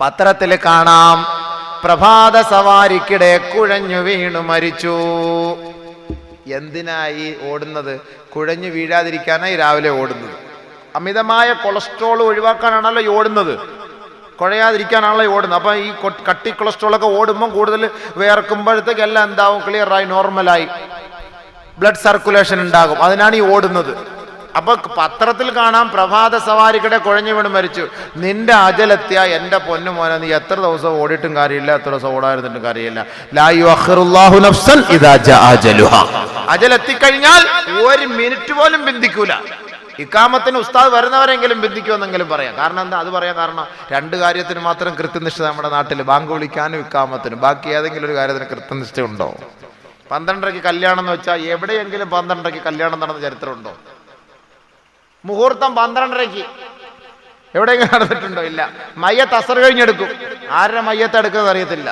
പത്രത്തിൽ കാണാം, പ്രഭാത സവാരിക്കിടെ കുഴഞ്ഞു വീണു മരിച്ചു. എന്തിനായി ഓടുന്നത്? കുഴഞ്ഞു വീഴാതിരിക്കാനായി രാവിലെ ഓടുന്നത്. അമിതമായ കൊളസ്ട്രോൾ ഒഴിവാക്കാനാണല്ലോ ഈ ഓടുന്നത്, കുഴയാതിരിക്കാനാണല്ലോ ഈ ഓടുന്നത്. അപ്പം ഈ കട്ടി കൊളസ്ട്രോളൊക്കെ ഓടുമ്പം കൂടുതൽ വേർക്കുമ്പോഴത്തേക്ക് എല്ലാം എന്താവും? ക്ലിയറായി, നോർമലായി, ബ്ലഡ് സർക്കുലേഷൻ ഉണ്ടാകും. അതിനാണ് ഈ ഓടുന്നത്. അപ്പൊ പത്രത്തിൽ കാണാം, പ്രഭാത സവാരിക്കിടെ കുഴഞ്ഞു വീണ് മരിച്ചു. നിന്റെ അജലെത്തിയ എൻ്റെ പൊന്നു മോനെ, നീ എത്ര ദിവസം ഓടിയിട്ടും കാര്യമില്ല, എത്ര ദിവസം ഓടാതിരുന്നിട്ടും കാര്യമില്ല. ലാ യുഅഖിറുല്ലാഹു നഫ്സൻ ഇദാ ജാഅ അജലുഹാ. അജലെത്തിക്കഴിഞ്ഞാൽ ഒരു മിനിറ്റ് പോലും ബന്ധിക്കൂല. ഇക്കാമത്തിന് ഉസ്താദ് വരുന്നവരെങ്കിലും ബന്ധിക്കുമെന്നെങ്കിലും പറയാം. കാരണം എന്താ അത് പറയാൻ കാരണം? രണ്ട് കാര്യത്തിന് മാത്രം കൃത്യനിഷ്ഠ നമ്മുടെ നാട്ടിൽ, ബാങ്ക് വിളിക്കാനും ഇക്കാമത്തിനും. ബാക്കി ഏതെങ്കിലും ഒരു കാര്യത്തിന് കൃത്യനിഷ്ഠ ഉണ്ടോ? 12:30 കല്യാണം എന്ന് വെച്ചാൽ എവിടെയെങ്കിലും 12:30 കല്യാണം നടന്ന ചരിത്രമുണ്ടോ? മുഹൂർത്തം 12:30 എവിടെയെങ്കിലും നടന്നിട്ടുണ്ടോ? ഇല്ല. മയ്യത്ത് അസർ കഴിഞ്ഞെടുക്കും. ആരുടെ മയ്യത്ത് എടുക്കുന്നത് അറിയത്തില്ല.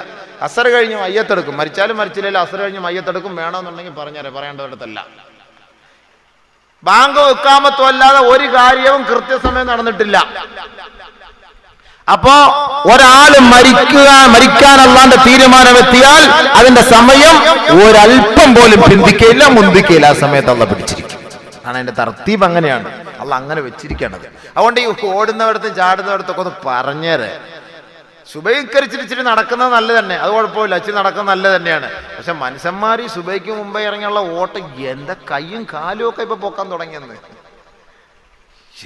അസർ കഴിഞ്ഞ് മയ്യത്തെടുക്കും. മരിച്ചാലും മരിച്ചില്ലല്ലോ അസർ കഴിഞ്ഞ് മയ്യത്തെടുക്കും. വേണമെന്നുണ്ടെങ്കിൽ പറഞ്ഞേരെ, പറയേണ്ടതല്ല. ബാങ്കോ ഇഖാമത്തോ അല്ലാതെ ഒരു കാര്യവും കൃത്യസമയം നടന്നിട്ടില്ല. അപ്പോ ഒരാള് മരിക്കാൻ അല്ലാണ്ട് തീരുമാനമെത്തിയാൽ അതിന്റെ സമയം ഒരല്പം പോലും പിന്തിക്കയില്ല, മുന്തിക്കയില്ല. ആ സമയത്ത് അള്ളാഹ് പിടിച്ചിരിക്കും. ആണ് അതിന്റെ തർത്തീബ്. അങ്ങനെയാണ് അള്ളാഹ് അങ്ങനെ വെച്ചിരിക്കണത്. അതുകൊണ്ട് ഈ ഓടുന്നവടത്തും ചാടുന്നവടത്തൊക്കെ ഒന്ന് പറഞ്ഞേരെ. സുബൈക്കരിച്ചിരിച്ചിട്ട് നടക്കുന്നത് നല്ല തന്നെ, അത് കുഴപ്പമില്ല. ഇച്ചിരി നടക്കുന്നത് നല്ല തന്നെയാണ്. പക്ഷെ മനുഷ്യന്മാർ ഈ സുബൈക്ക് മുമ്പേ ഇറങ്ങിയുള്ള ഓട്ടം എന്താ കയ്യും കാലും ഒക്കെ ഇപ്പൊ പൊക്കാൻ തുടങ്ങിയെന്ന്.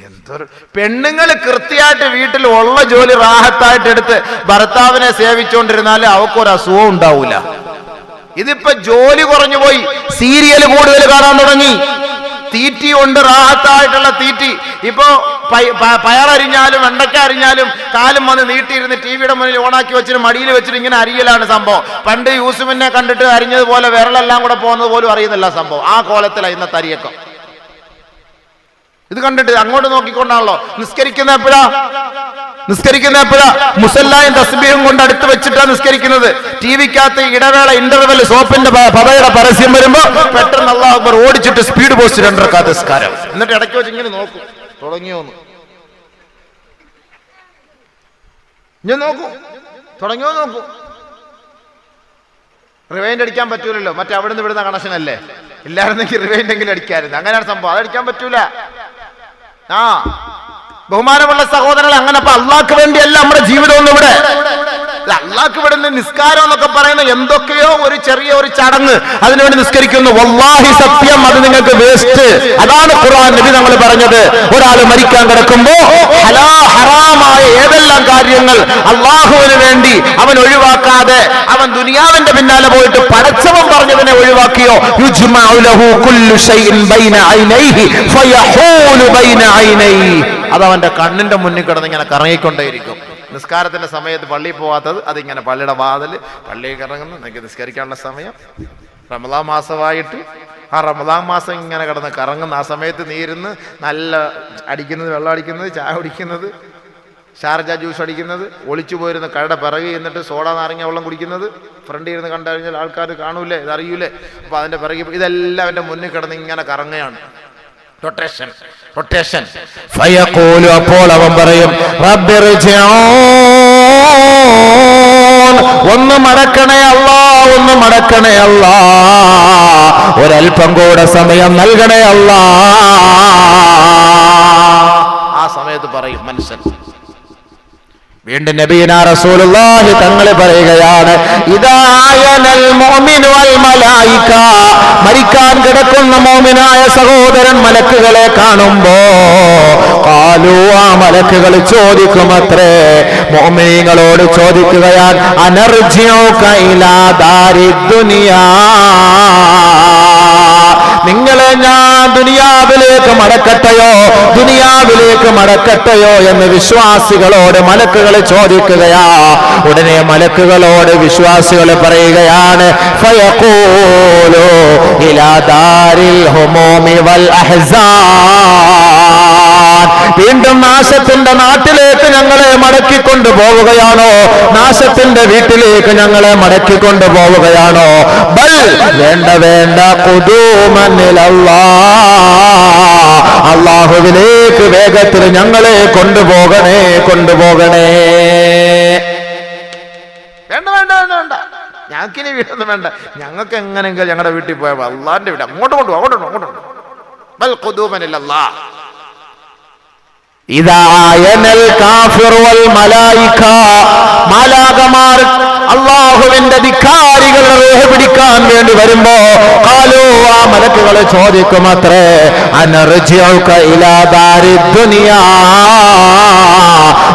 എന്തൊരു പെണ്ണുങ്ങൾ കൃത്യമായിട്ട് വീട്ടിൽ ഉള്ള ജോലി റാഹത്തായിട്ട് എടുത്ത് ഭർത്താവിനെ സേവിച്ചുകൊണ്ടിരുന്നാല് അവക്കൊരു അസുഖം ഉണ്ടാവൂല. ഇതിപ്പോ ജോലി കുറഞ്ഞു പോയി, സീരിയൽ കൂടുതൽ കാണാൻ തുടങ്ങി, തീറ്റി കൊണ്ട് റാഹത്തായിട്ടുള്ള തീറ്റി. ഇപ്പോ പയറരിഞ്ഞാലും വെണ്ടയ്ക്ക അരിഞ്ഞാലും കാലും വന്ന് നീട്ടിയിരുന്ന് ടിവിയുടെ മുന്നിൽ ഓണാക്കി വെച്ചിട്ട് മടിയിൽ വെച്ചിട്ട് ഇങ്ങനെ അരിയലാണ് സംഭവം. പണ്ട് യൂസുഫിനെ കണ്ടിട്ട് അരിഞ്ഞതുപോലെ വിരലെല്ലാം കൂടെ പോകുന്നത് പോലും അറിയുന്നില്ല സംഭവം. ആ കോലത്തിലാണ് ഇന്നത്തെ അരിയൊക്കെ. ഇത് കണ്ടിട്ട് അങ്ങോട്ട് നോക്കിക്കൊണ്ടാണല്ലോ നിസ്കരിക്കുന്ന എപ്പോഴാ മുസല്ലായും തസ്ബീഹും കൊണ്ട് അടുത്ത് വെച്ചിട്ടാണ് നിസ്കരിക്കുന്നത്. ടിവിക്കകത്ത് ഇടവേള ഇന്റർവെൽ സോപ്പിന്റെ പതയുടെ പരസ്യം വരുമ്പോ പെട്ടെന്ന് അല്ലാഹു അക്ബർ ഓടിച്ചിട്ട് സ്പീഡ് പോസ്റ്റ് 2 റക്അത്ത് നിസ്കാരം. എന്നിട്ട് ഇടയ്ക്ക് വെച്ച് ഇങ്ങനെ നോക്കും, തുടങ്ങിയോന്ന് ഞാൻ നോക്കും, തുടങ്ങിയോ നോക്കും. റിവൈൻഡ് അടിക്കാൻ പറ്റൂലല്ലോ, മറ്റേ അവിടെ നിന്ന് വിടുന്ന കണക്ഷൻ അല്ലേ. ഇല്ലായിരുന്നെങ്കിൽ റിവൈൻഡ് എങ്കിലും അടിക്കായിരുന്നു. അങ്ങനെയാണ് സംഭവം. അതടിക്കാൻ പറ്റൂല. ബഹുമാനമുള്ള സഹോദരങ്ങൾ, അങ്ങനെ അപ്പൊ അള്ളാഹ്ക്ക് വേണ്ടിയല്ല നമ്മുടെ ജീവിതം ഒന്നും ഇവിടെ. അള്ളാഹ്ക്ക് വിടുന്ന നിസ്കാരം എന്നൊക്കെ പറയുന്ന എന്തൊക്കെയോ ഒരു ചെറിയ ഒരു ചടങ്ങ്, അതിനുവേണ്ടി നിസ്കരിക്കുന്നു. വല്ലാഹി സത്യം, അത് നിങ്ങൾക്ക് വേസ്റ്റ്. അതാണ് ഖുർആൻ നബി നമ്മൾ പറഞ്ഞത്. ഒരാൾ മരിക്കാൻ കിടക്കുമ്പോ ഹറാമായ ഏതെല്ലാം കാര്യങ്ങൾ അള്ളാഹുവിന് വേണ്ടി അവൻ ഒഴിവാക്കാതെ അവൻ ദുനിയാവിന്റെ പിന്നാലെ പോയിട്ട് പടച്ചവൻ പറഞ്ഞതിനെ ഒഴിവാക്കിയോ, യുജ്മഉ ലഹു കുല്ലു ശൈഇൻ ബൈന ഐനൈഹി ഫയഹൂലു ബൈന ഐനൈഹി, അത് അവന്റെ കണ്ണിന്റെ മുന്നിൽ കിടന്ന് ഇങ്ങനെ കറങ്ങിക്കൊണ്ടേയിരിക്കും. നിസ്കാരത്തിന്റെ സമയത്ത് പള്ളിയിൽ പോവാത്തത് അതിങ്ങനെ പള്ളിയുടെ വാതിൽ പള്ളിയിൽ ഇറങ്ങുന്നു. എനിക്ക് നിസ്കരിക്കാനുള്ള സമയം. റമദാൻ മാസമായിട്ട് ആ റമദാൻ മാസം ഇങ്ങനെ കിടന്ന് കറങ്ങുന്ന ആ സമയത്ത് നീരുന്ന് നല്ല അടിക്കുന്നത്, വെള്ളം അടിക്കുന്നത്, ചായ കുടിക്കുന്നത്, ഷാർജ ജ്യൂസ് അടിക്കുന്നത്, ഒളിച്ചു പോയിരുന്ന കടയുടെ പിറകെ എന്നിട്ട് സോഡ നാരങ്ങ വെള്ളം കുടിക്കുന്നത്, ഫ്രണ്ടിൽ ഇരുന്ന് കണ്ടു കഴിഞ്ഞാൽ ആൾക്കാർ കാണൂലേ, ഇതറിയൂലേ. അപ്പൊ അതിന്റെ പിറകെ ഇതെല്ലാം എൻ്റെ മുന്നിൽ കിടന്ന് ഇങ്ങനെ കറങ്ങുകയാണ്. റൊട്ടേഷൻ. ഫയഖൂലു, അപ്പോൾ അവൻ പറയും, റബ്ബിർജിഊൻ, ഒന്ന് മടക്കണേ അല്ലാ, ഒന്ന് മടക്കണേ അല്ലാ, ഒരൽപ്പം കൂടെ സമയം നൽകണേ അല്ലാ. ആ സമയത്ത് പറയും മനുഷ്യൻ. വീണ്ടും നബിയുനാ റസൂലുള്ളാഹി തങ്ങൾ പറയുകയാണ്, ഇദായനൽ മുഅ്മിനു വൽ മലായിക, മരിക്കാൻ കിടക്കുന്ന മുഅ്മിനായ സഹോദരൻ മലക്കുകളെ കാണുമ്പോ ഖാലു, ആ മലക്കുകൾ ചോദിക്കുമത്രേ, മുഅ്മിനീങ്ങളോട് ചോദിക്കുകയാണ്, അനർജിഉക ഇലാ ദാരിദ് ദുനിയാ, നിങ്ങളെ ഞാൻ ദുനിയാവിലേക്ക് മടക്കട്ടെയോ എന്ന് വിശ്വാസികളോട് മലക്കുകൾ ചോദിക്കുകയാ. ഉടനെ മലക്കുകളോട് വിശ്വാസികൾ പറയുകയാണ്, ഫയഖൂലു ഇലാ ദാരിൽ ഹുമൂമി വൽ അഹ്സാൻ, വീണ്ടും നാശത്തിന്റെ നാട്ടിലേക്ക് ഞങ്ങളെ മടക്കിക്കൊണ്ടു പോവുകയാണോ, നാശത്തിന്റെ വീട്ടിലേക്ക് ഞങ്ങളെ മടക്കിക്കൊണ്ടു പോവുകയാണോ? ബൽ, വേണ്ട, ഖുദൂമൻ ഇലല്ലാഹ്, അല്ലാഹുവിലേക്ക് വേഗത്തിൽ ഞങ്ങളെ കൊണ്ടുപോകണേ. ഞങ്ങൾക്കിനി വീടൊന്നും വേണ്ട, ഞങ്ങൾക്ക് എങ്ങനെയെങ്കിലും ഞങ്ങളുടെ വീട്ടിൽ പോയാൽ അള്ളാന്റെ വീട് അങ്ങോട്ട് കൊണ്ടുപോകും. ബൽ ഖുദൂമൻ ഇലല്ലാഹ്. അള്ളാഹുവിന്റെ ധിക്കാരികളുടെ റൂഹ് പിടിക്കാൻ വേണ്ടി വരുമ്പോ ഖാലൂ, ആ മലക്കുകളെ ചോദിക്കുമത്രേ, അനർജിഉക ഇലാ ദാരിദ് ദുനിയാ,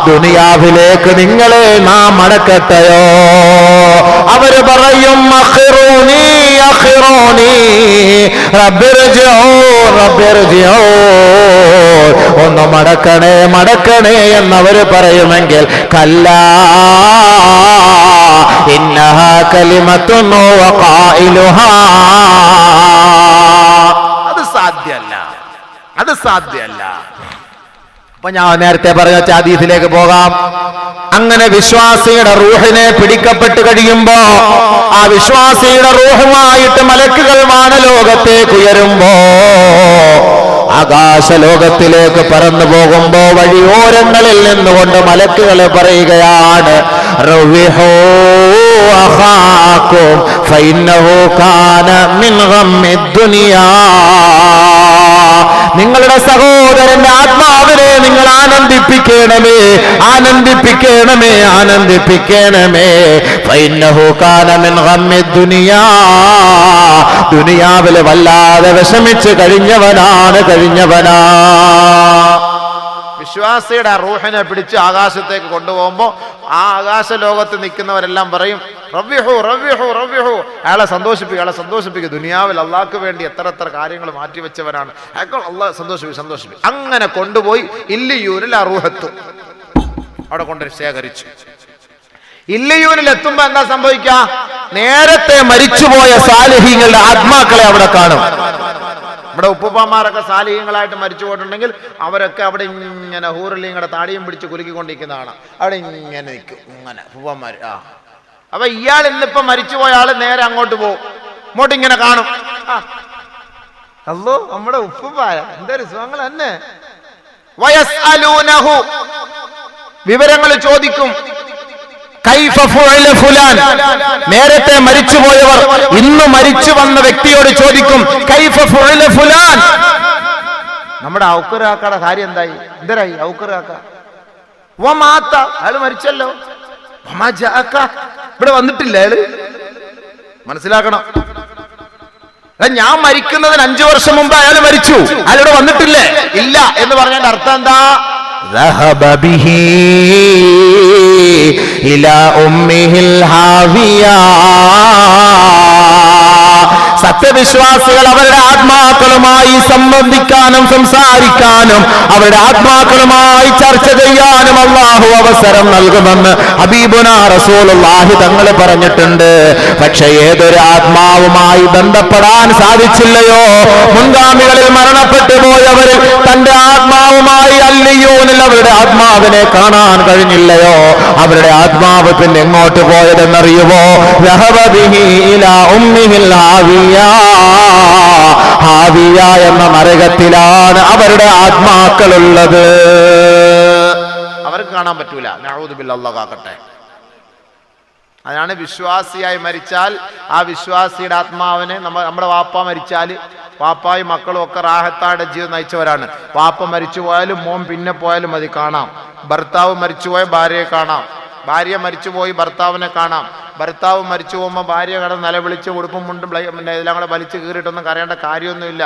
ദുനിയാവിലേക്ക് നിങ്ങളെ നാം മടക്കട്ടെയോ? അവര് പറയും അഖിറൂനി അഖിറൂനി റബ്ബിർജിഊ റബ്ബിർജിഊ, ഒന്ന് മടക്കണേ എന്നവര് പറയുമെങ്കിൽ കല്ലാ ഇന്നഹാ കലിമത്തുൻ വഖായിലുഹാ, അത് സാധ്യമല്ല. അപ്പൊ ഞാൻ നേരത്തെ പറഞ്ഞ ഹദീസിലേക്ക് പോകാം. അങ്ങനെ വിശ്വാസിയുടെ റൂഹിനെ പിടിക്കപ്പെട്ട് കഴിയുമ്പോ ആ വിശ്വാസിയുടെ റൂഹുമായിട്ട് മലക്കുകൾ വാനലോകത്തേക്ക് ഉയരുമ്പോ, ആകാശലോകത്തിലേക്ക് പറന്നു പോകുമ്പോ വഴിയോരങ്ങളിൽ നിന്നുകൊണ്ട് മലക്കുകളെ പറയുകയാണ്, റവ്വിഹൂ അഖാകും ഫഇന്നഹു കാന മിൻ ഗമ്മിദ് ദുനിയാ, നിങ്ങളുടെ സഹോദരന്റെ ആത്മാവിനെ നിങ്ങൾ ആനന്ദിപ്പിക്കണമേ, ആനന്ദിപ്പിക്കണമേ, ആനന്ദിപ്പിക്കണമേ. ഫഇന്നഹു കാന മിൻ ഗമ്മിദ് ദുനിയാ, ദുനിയാവിൽ വല്ലാതെ വിഷമിച്ച് കഴിഞ്ഞവനാ. വിശ്വാസിയുടെ റൂഹിനെ പിടിച്ച് ആകാശത്തേക്ക് കൊണ്ടുപോകുമ്പോൾ ആ ആകാശ ലോകത്ത് നിൽക്കുന്നവരെല്ലാം പറയും, റവ്വിഹു റവ്വിഹു റവ്വിഹു, അയാളെ സന്തോഷിപ്പിക്കുക. ദുനിയാവിൽ അള്ളാഹ്ക്ക് വേണ്ടി എത്ര കാര്യങ്ങൾ മാറ്റിവെച്ചവരാണ്, അയാൾ അള്ളാഹ് സന്തോഷിപ്പിക്കും. അങ്ങനെ കൊണ്ടുപോയി ഇല്ലിയൂരിൽ ആ റൂഹെത്തും, അവിടെ കൊണ്ടുപോയി ശേഖരിച്ചു. ഇല്ലിയൂരിൽ എത്തുമ്പോ എന്താ സംഭവിക്കുക? നേരത്തെ മരിച്ചുപോയ സാലിഹീങ്ങളുടെ ആത്മാക്കളെ അവിടെ കാണും. നമ്മുടെ ഉപ്പുപ്പാമാരൊക്കെ സാലിഹ്യങ്ങളായിട്ട് മരിച്ചു പോയിട്ടുണ്ടെങ്കിൽ അവരൊക്കെ അവിടെ ഇങ്ങനെ ഹൂറലിങ്ങളുടെ താടിയും പിടിച്ച് കുലുക്കിക്കൊണ്ടിരിക്കുന്നതാണ്. അവിടെ ഇങ്ങനെ നിൽക്കും, ഇങ്ങനെ ഉപ്പുപ്പാമാര്. അപ്പൊ ഇയാൾ ഇന്നിപ്പോ മരിച്ചുപോയ ആള് നേരെ അങ്ങോട്ട് പോകും, ഇങ്ങോട്ട് ഇങ്ങനെ കാണും. അല്ലോ നമ്മുടെ ഉപ്പുപ്പായ എന്തൊരു സുഖങ്ങൾ തന്നെ. വയസ്അലൂനഹു, വിവരങ്ങൾ ചോദിക്കും. കൈഫ ഫുഅല ഫുലാൻ, നേരത്തെ മരിച്ചുപോയവർ ഇന്ന് മരിച്ചു വന്ന വ്യക്തിയോട് ചോദിക്കും, കൈഫ ഫുഅല ഫുലാൻ, നമ്മുടെ ഔക്കറാക്കയുടെ കാര്യം എന്തായി, എന്തരായി ഔക്കറാക്ക? വമാത, അയാൾ മരിച്ചല്ലോ. വമാജഅക, ഇവിടെ വന്നിട്ടില്ല അയാള്. മനസ്സിലാക്കണം, ഞാൻ മരിക്കുന്നതിന് 5 വർഷം മുമ്പ് അയാൾ മരിച്ചു, അയാളിവിടെ വന്നിട്ടില്ലേ? ഇല്ല എന്ന് പറഞ്ഞതിന്റെ അർത്ഥം എന്താ? ذهب به إلى أمه الهاوية. സത്യവിശ്വാസികൾ അവരുടെ ആത്മാക്കളുമായി സംബന്ധിക്കാനും സംസാരിക്കാനും അവരുടെ ആത്മാക്കളുമായി ചർച്ച ചെയ്യാനും അല്ലാഹു അവസരം നൽകുമെന്ന് ഹബീബുനാ റസൂലുള്ളാഹി തങ്ങൾ പറഞ്ഞിട്ടുണ്ട്. പക്ഷെ ഏതൊരു ആത്മാവുമായി ബന്ധപ്പെടാൻ സാധിച്ചില്ലയോ, മുൻഗാമികളിൽ മരണപ്പെട്ടു പോയവരിൽ തന്റെ ആത്മാവുമായി അല്ലിയൂനിൽ അവരുടെ ആത്മാവിനെ കാണാൻ കഴിഞ്ഞില്ലയോ, അവരുടെ ആത്മാവ് പിന്നെ എങ്ങോട്ട് പോയതെന്നറിയുമോ? ذهب به إلى أمه الهاوية. ഹാവിയ എന്ന നരകത്തിലാണ് അവരുടെ ആത്മാക്കളുള്ളത്. അവർക്ക് കാണാൻ പറ്റൂല. നഊദു ബില്ലാഹ്, അല്ലാഹു കാക്കട്ടെ. അതാണ് വിശ്വാസിയായി മരിച്ചാൽ ആ വിശ്വാസിയുടെ ആത്മാവിനെ നമ്മുടെ വാപ്പ മരിച്ചാൽ, വാപ്പായും മക്കളും ഒക്കെ റാഹത്തായുടെ ജീവിതം നയിച്ചവരാണ്. വാപ്പ മരിച്ചു പോയാലും മോൻ പിന്നെ പോയാലും മതി കാണാം. ഭർത്താവ് മരിച്ചുപോയ ഭാര്യയെ കാണാം, ഭാര്യ മരിച്ചുപോയി ഭർത്താവിനെ കാണാം. ഭർത്താവ് മരിച്ചു പോകുമ്പോൾ ഭാര്യ കടന്ന് നിലവിളിച്ച് ഉടുപ്പും മുണ്ടും പിന്നെ ഇതെല്ലാം കൂടെ വലിച്ചു കീറിയിട്ടൊന്നും കരയേണ്ട കാര്യമൊന്നുമില്ല.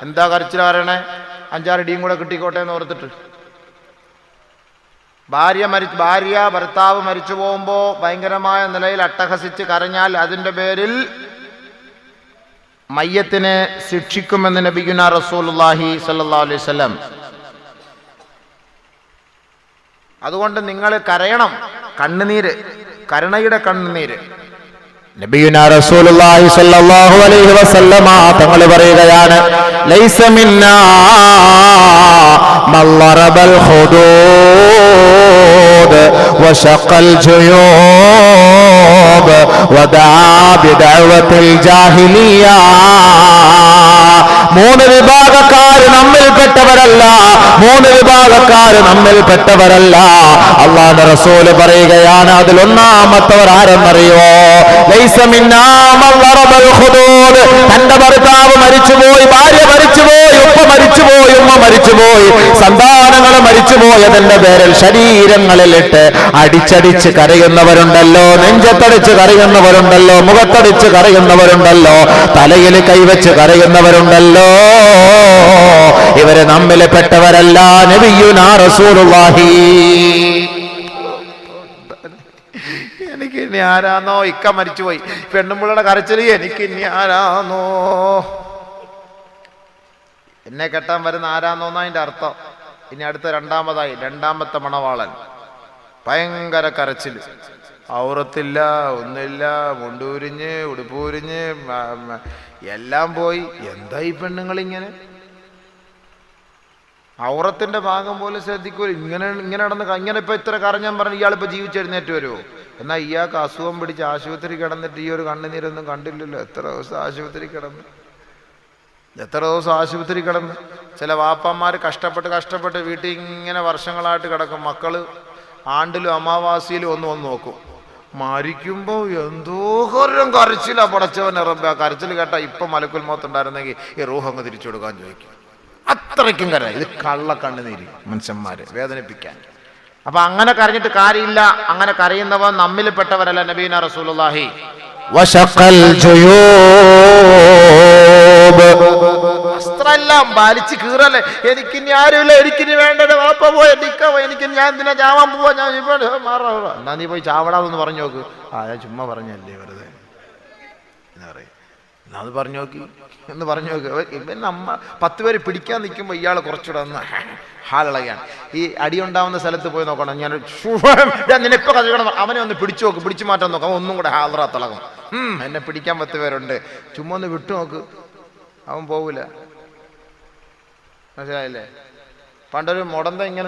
എന്താ കരച്ചിൽ പറയണേ? 5-6 ഇടിയും കൂടെ കിട്ടിക്കോട്ടെ എന്ന് ഓർത്തിട്ട്. ഭാര്യ ഭർത്താവ് മരിച്ചു പോകുമ്പോൾ ഭയങ്കരമായ നിലയിൽ അട്ടഹസിച്ച് കരഞ്ഞാൽ അതിൻ്റെ പേരിൽ മയ്യത്തിനെ ശിക്ഷിക്കുമെന്ന് നബിയുനാ റസൂലുള്ളാഹി സ്വല്ലല്ലാഹു അലൈഹി വസല്ലം. അതുകൊണ്ട് നിങ്ങൾ കരയണം, കണ്ണുനീര്, കരുണയുടെ കണ്ണുനീര്. നബിയുനാ റസൂലുള്ളാഹി സ്വല്ലല്ലാഹു അലൈഹി വസല്ലമ തങ്ങൾ പറയുകയാണ്, ലൈസ മിന്നാ മല്ലറബൽ ഖുദൂദ് വശഖൽ ജുയൂബ് വദാ ബിദഅവത്തിൽ ജാഹിലിയ. 3 വിഭാഗക്കാർ നമ്മിൽപ്പെട്ടവരല്ല, 3 വിഭാഗക്കാര് നമ്മിൽപ്പെട്ടവരല്ല. അല്ലാഹുവിന്റെ റസൂല് പറയുകയാണ്, അതിൽ ഒന്നാമത്തവർ ആരെന്നറിയോ? ലൈസ മിന്നാ മൻ ളറബൽ ഖുദൂദ്. തന്റെ ഭർത്താവ് മരിച്ചുപോയി, ഭാര്യ മരിച്ചുപോയി, ഉപ്പ മരിച്ചുപോയി, ഉമ്മ മരിച്ചുപോയി, സന്താനങ്ങൾ മരിച്ചുപോയതിന്റെ പേരിൽ ശരീരങ്ങളിലിട്ട് അടിച്ചടിച്ച് കരയുന്നവരുണ്ടല്ലോ, നെഞ്ചത്തടിച്ച് കരയുന്നവരുണ്ടല്ലോ, മുഖത്തടിച്ച് കരയുന്നവരുണ്ടല്ലോ, തലയിൽ കൈവച്ച് കരയുന്നവരുണ്ടല്ലോ, ഇവര് നമ്മിൽ പെട്ടവരല്ല. നബിയുനാ റസൂലുള്ളാഹി. എനിക്ക് ഇനി ആരാന്നോ, ഇക്ക മരിച്ചുപോയി, പെണ്ണുമ്പിള്ളയുടെ കരച്ചില് എനിക്ക് ഇനി ആരാന്നോ, എന്നെ കെട്ടാൻ വരുന്ന ആരാന്നോന്നാ അതിന്റെ അർത്ഥം. ഇനി അടുത്ത രണ്ടാമത്തെ മണവാളൻ, ഭയങ്കര കരച്ചില്, ഔറത്തില്ല, ഒന്നുമില്ല, മുണ്ടൂരിഞ്ഞ് ഉടുപ്പൂരിഞ്ഞ് എല്ലാം പോയി. എന്താ ഈ പെണ്ണുങ്ങളിങ്ങനെ? ഔറത്തിന്റെ ഭാഗം പോലും ശ്രദ്ധിക്കൂല. ഇങ്ങനെ നടന്ന് ഇങ്ങനെ ഇപ്പൊ ഇത്ര കരഞ്ഞാൻ പറഞ്ഞു ഇയാളിപ്പോ ജീവിച്ചെഴുന്നേറ്റ് വരുമോ? എന്നാൽ ഇയാൾക്ക് അസുഖം പിടിച്ച് ആശുപത്രി കിടന്നിട്ട് ഈ ഒരു കണ്ണുനീരൊന്നും കണ്ടില്ലല്ലോ. എത്ര ദിവസം ആശുപത്രി കിടന്ന്. ചില വാപ്പന്മാർ കഷ്ടപ്പെട്ട് വീട്ടിൽ ഇങ്ങനെ വർഷങ്ങളായിട്ട് കിടക്കും. മക്കള് ആണ്ടിലും അമാവാസിയിലും ഒന്ന് നോക്കും. മരിക്കുമ്പോൾ എന്തോരം കരച്ചിലാ പടച്ചവൻ ഇറമ്പ. കരച്ചിൽ കേട്ടാ ഇപ്പൊ മലക്കുൽ മൗത്ത് ഉണ്ടായിരുന്നെങ്കിൽ ഈ റൂഹ് അങ്ങ് തിരിച്ചു കൊടുക്കാൻ ചോദിക്കും. അത്രയ്ക്കും കര. ഇത് കള്ളക്കണ്ണുനീര് മനുഷ്യന്മാരെ വേദനിപ്പിക്കാൻ. അപ്പൊ അങ്ങനെ കരഞ്ഞിട്ട് കാര്യമില്ല. അങ്ങനെ കരയുന്നവൻ നമ്മിൽ പെട്ടവരല്ല. നബീന റസൂലുള്ളാഹി. വശഖൽ ജുയൂബ്. വസ്ത്രമെല്ലാം വലിച്ച് കീറല്ലേ. എനിക്കിനി ആരുമില്ല, എനിക്കിനി വേണ്ടത്, വാപ്പ പോയ എനിക്ക് ഞാൻ എന്തിനാ ചാവാൻ പോവാ, ഞാൻ എന്നാ നീ പോയി ചാവടാന്ന് പറഞ്ഞു നോക്ക്. ഞാൻ ചുമ്മാ പറഞ്ഞല്ലേ വെറുതെ എന്നാ പറയും. എന്നാ അത് പറഞ്ഞു നോക്കി എന്ന് പറഞ്ഞു നോക്ക്. ഇവൻ 10 പേര് പിടിക്കാൻ നിൽക്കുമ്പോൾ ഇയാൾ കുറച്ചുകൂടെ ഒന്ന് ഹാളിളകാൻ. ഈ അടിയുണ്ടാവുന്ന സ്ഥലത്ത് പോയി നോക്കണം. ഞാൻ നിനപ്പൊ കഴിയണം, അവനെ ഒന്ന് പിടിച്ചു നോക്ക്, പിടിച്ചു മാറ്റാൻ നോക്കാം, അവൻ ഒന്നും കൂടെ ഹാളറ തിളകും. എന്നെ പിടിക്കാൻ 10 പേരുണ്ട്, ചുമ്മാ ഒന്ന് വിട്ടു നോക്ക്, അവൻ പോവില്ല. മനസ്സിലായില്ലേ? പണ്ടൊരു മുടന്ത ഇങ്ങനെ